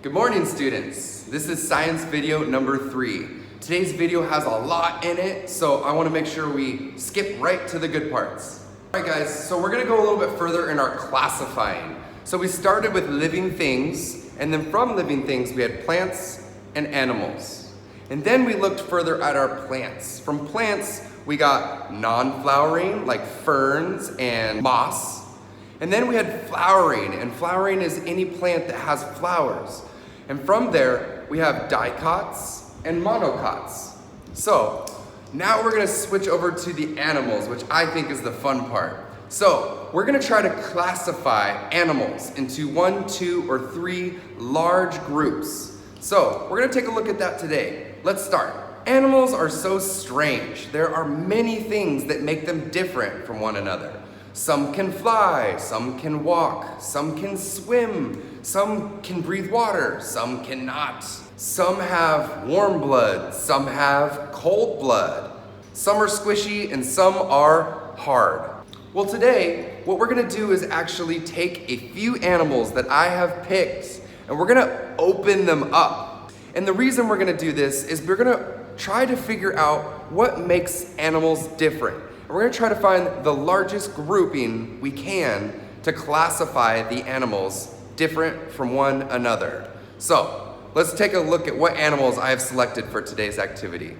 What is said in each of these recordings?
Good morning, students. This is science video number 3. Today's video has a lot in it, so I want to make sure we skip right to the good parts. All right, guys, so we're going to go a little bit further in our classifying. So we started with living things, and then from living things, we had plants and animals. And then we looked further at our plants. From plants, we got non-flowering, like ferns and moss. And then we had flowering, and flowering is any plant that has flowers. And from there, we have dicots and monocots. So now we're gonna switch over to the animals, which I think is the fun part. So we're gonna try to classify animals into 1, 2, or 3 large groups. So we're gonna take a look at that today. Let's start. Animals are so strange. There are many things that make them different from one another. Some can fly, some can walk, some can swim, some can breathe water, some cannot. Some have warm blood, some have cold blood. Some are squishy and some are hard. Well, today, what we're gonna do is actually take a few animals that I have picked and we're gonna open them up. And the reason we're gonna do this is we're gonna try to figure out what makes animals different. And we're gonna try to find the largest grouping we can to classify the animals different from one another. So let's take a look at what animals I have selected for today's activity.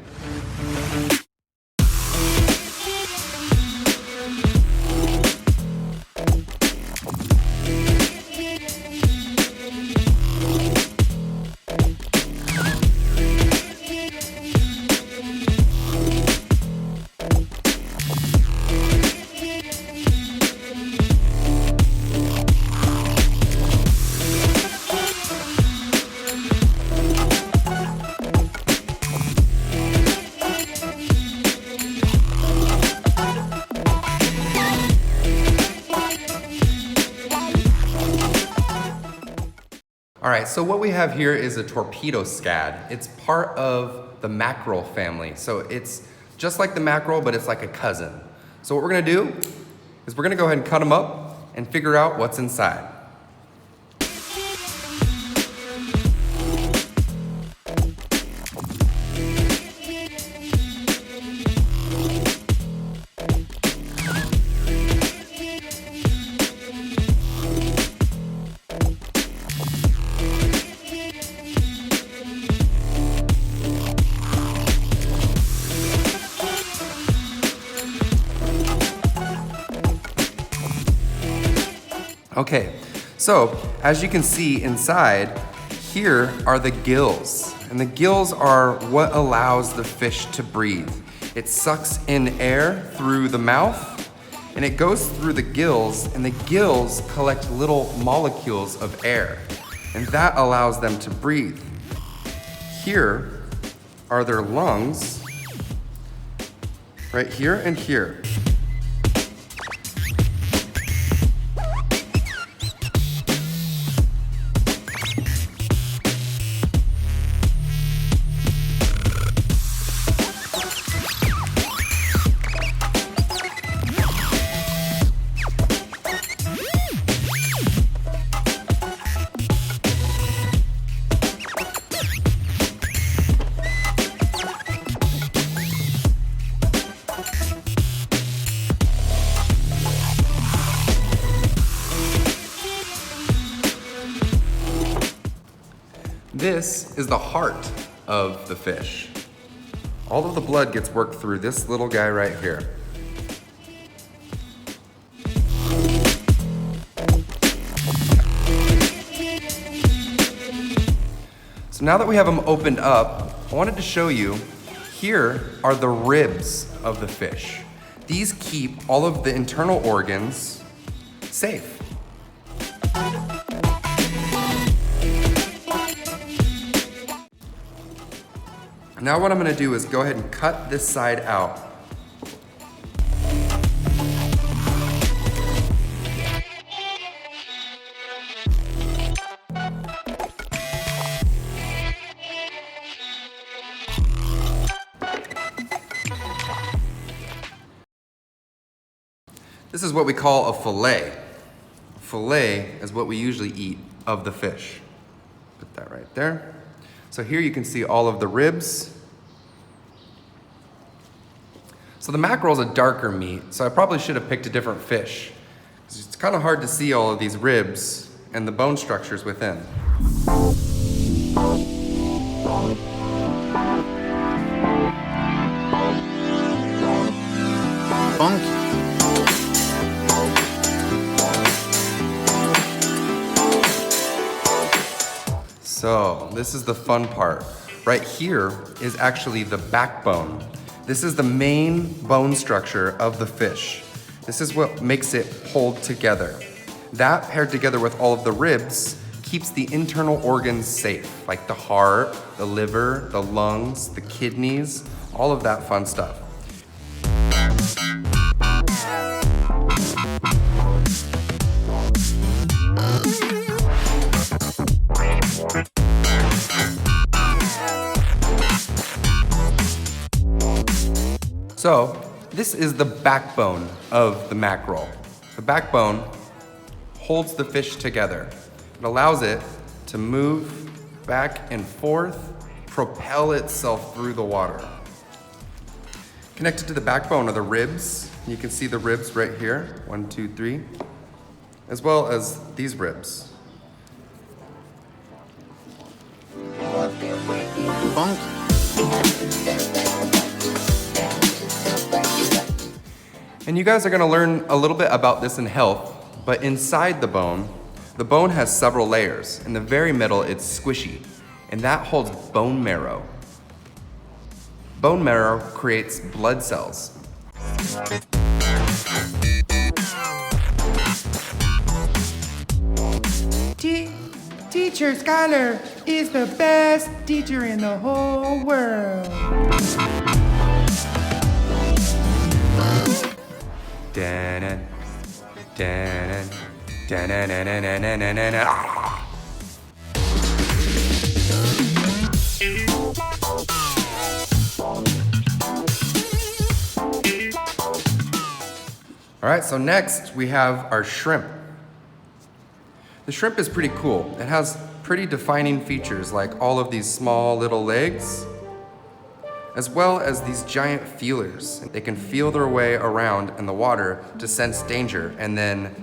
All right, so what we have here is a torpedo scad. It's part of the mackerel family. So it's just like the mackerel, but it's like a cousin. So what we're gonna do is we're gonna go ahead and cut them up and figure out what's inside. Okay, so as you can see inside, here are the gills. And the gills are what allows the fish to breathe. It sucks in air through the mouth, and it goes through the gills, and the gills collect little molecules of air, and that allows them to breathe. Here are their lungs, right here and here. This is the heart of the fish. All of the blood gets worked through this little guy right here. So now that we have them opened up, I wanted to show you, here are the ribs of the fish. These keep all of the internal organs safe. Now what I'm gonna do is go ahead and cut this side out. This is what we call a fillet. Fillet is what we usually eat of the fish. Put that right there. So here you can see all of the ribs. So the mackerel is a darker meat, so I probably should have picked a different fish. It's kind of hard to see all of these ribs and the bone structures within. So this is the fun part. Right here is actually the backbone. This is the main bone structure of the fish. This is what makes it hold together. That paired together with all of the ribs keeps the internal organs safe, like the heart, the liver, the lungs, the kidneys, all of that fun stuff. So, this is the backbone of the mackerel. The backbone holds the fish together. It allows it to move back and forth, propel itself through the water. Connected to the backbone are the ribs. You can see the ribs right here, 1, 2, 3, as well as these ribs. And you guys are gonna learn a little bit about this in health, but inside the bone has several layers. In the very middle, it's squishy, and that holds bone marrow. Bone marrow creates blood cells. Teacher Skylar is the best teacher in the whole world. Da-na, da-na, da-na-na-na-na-na-na-na. All right, so next we have our shrimp. The shrimp is pretty cool. It has pretty defining features like all of these small little legs, as well as these giant feelers. They can feel their way around in the water to sense danger, and then...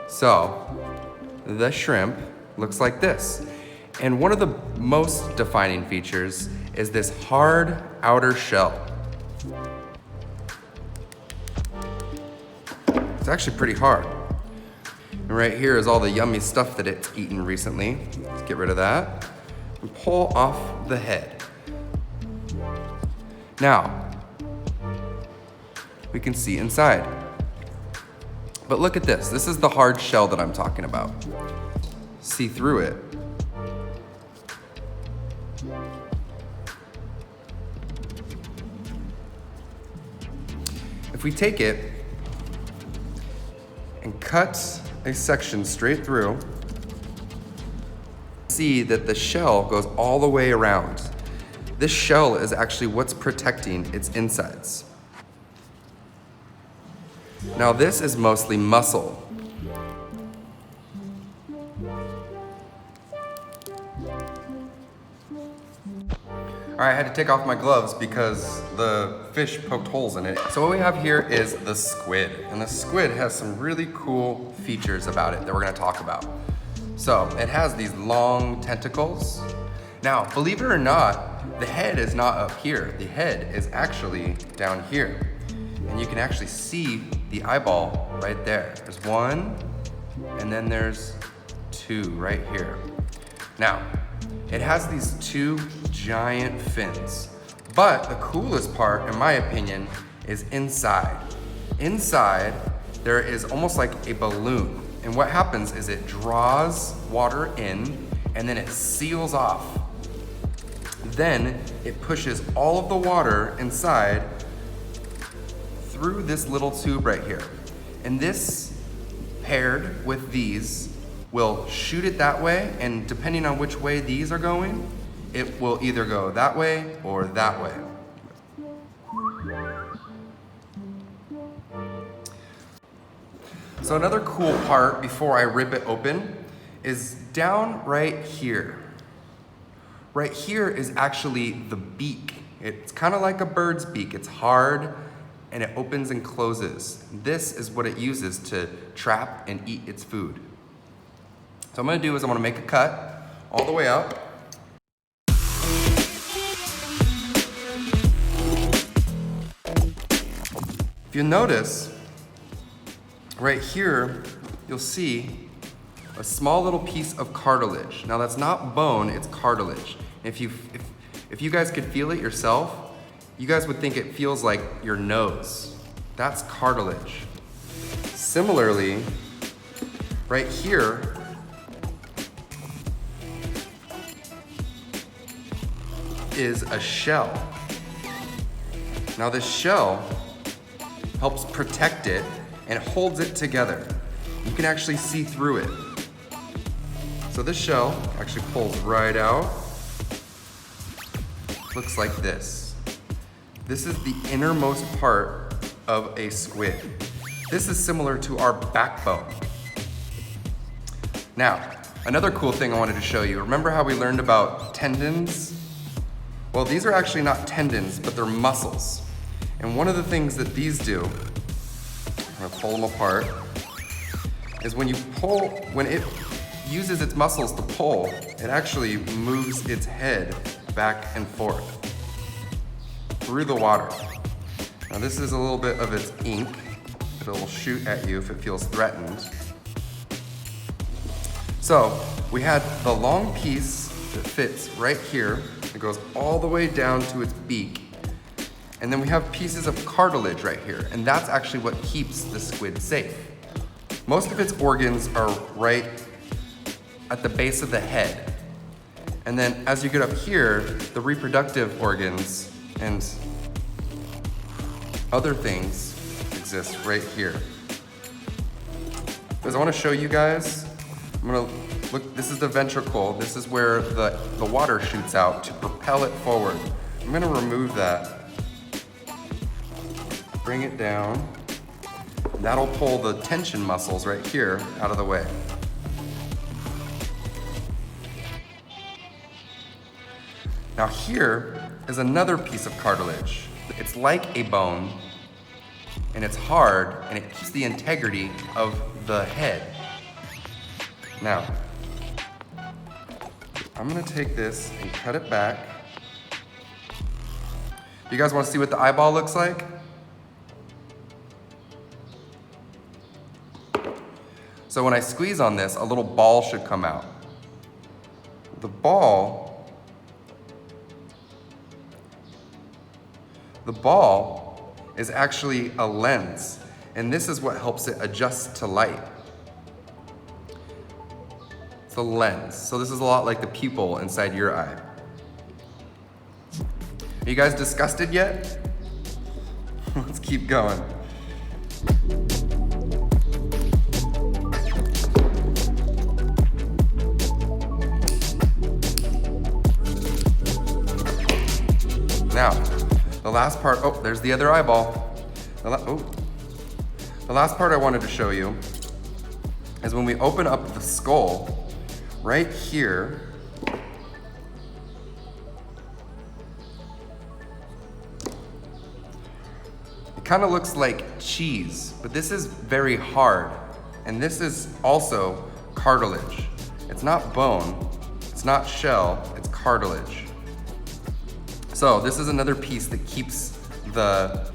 So, the shrimp looks like this. And one of the most defining features is this hard outer shell. It's actually pretty hard. And right here is all the yummy stuff that it's eaten recently. Let's get rid of that. And pull off the head. Now, we can see inside. But look at this. This is the hard shell that I'm talking about. See through it. If we take it and cut a section straight through, see that the shell goes all the way around. This shell is actually what's protecting its insides. Now this is mostly muscle. All right, I had to take off my gloves because the fish poked holes in it. So what we have here is the squid. And the squid has some really cool features about it that we're gonna talk about. So it has these long tentacles. Now, believe it or not, the head is not up here. The head is actually down here. And you can actually see the eyeball right there. There's one, and then there's two right here. Now, it has these two giant fins. But the coolest part, in my opinion, is inside. Inside, there is almost like a balloon. And what happens is it draws water in, and then it seals off. Then it pushes all of the water inside through this little tube right here. And this, paired with these, will shoot it that way, and depending on which way these are going, it will either go that way or that way. So another cool part before I rip it open is down right here. Right here is actually the beak. It's kind of like a bird's beak. It's hard and it opens and closes. This is what it uses to trap and eat its food. So what I'm gonna do is I'm gonna make a cut all the way up. If you notice, right here, you'll see a small little piece of cartilage. Now that's not bone, it's cartilage. If you guys could feel it yourself, you guys would think it feels like your nose. That's cartilage. Similarly, right here, is a shell. Now this shell helps protect it and it holds it together. You can actually see through it. So this shell actually pulls right out. Looks like this. This is the innermost part of a squid. This is similar to our backbone. Now, another cool thing I wanted to show you. Remember how we learned about tendons? Well, these are actually not tendons, but they're muscles. And one of the things that these do, I'm gonna pull them apart, is when it uses its muscles to pull, it actually moves its head back and forth through the water. Now this is a little bit of its ink. It'll shoot at you if it feels threatened. So we had the long piece that fits right here. It goes all the way down to its beak. And then we have pieces of cartilage right here. And that's actually what keeps the squid safe. Most of its organs are right at the base of the head. And then as you get up here, the reproductive organs and other things exist right here. Because I want to show you guys, I'm gonna look, this is the ventricle. This is where the water shoots out to propel it forward. I'm gonna remove that, bring it down. That'll pull the tension muscles right here out of the way. Now here is another piece of cartilage. It's like a bone, and it's hard, and it keeps the integrity of the head. Now, I'm gonna take this and cut it back. You guys wanna see what the eyeball looks like? So when I squeeze on this, a little ball should come out. The ball is actually a lens, and this is what helps it adjust to light. It's a lens. So this is a lot like the pupil inside your eye. Are you guys disgusted yet? Let's keep going. Now, the last part, oh, there's the other eyeball. The last part I wanted to show you is when we open up the skull, right here, it kind of looks like cheese, but this is very hard. And this is also cartilage. It's not bone, it's not shell, it's cartilage. So this is another piece that keeps the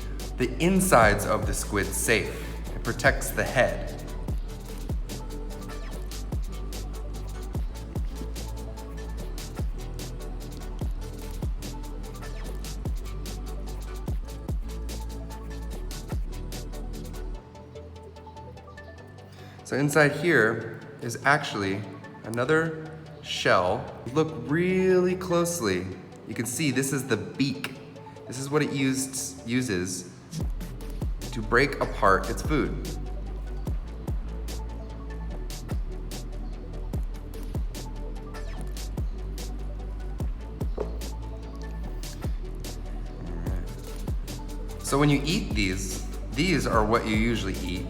insides of the squid safe. It protects the head. So inside here is actually another shell. Look really closely. You can see this is the beak. This is what it uses to break apart its food. So when you eat these are what you usually eat.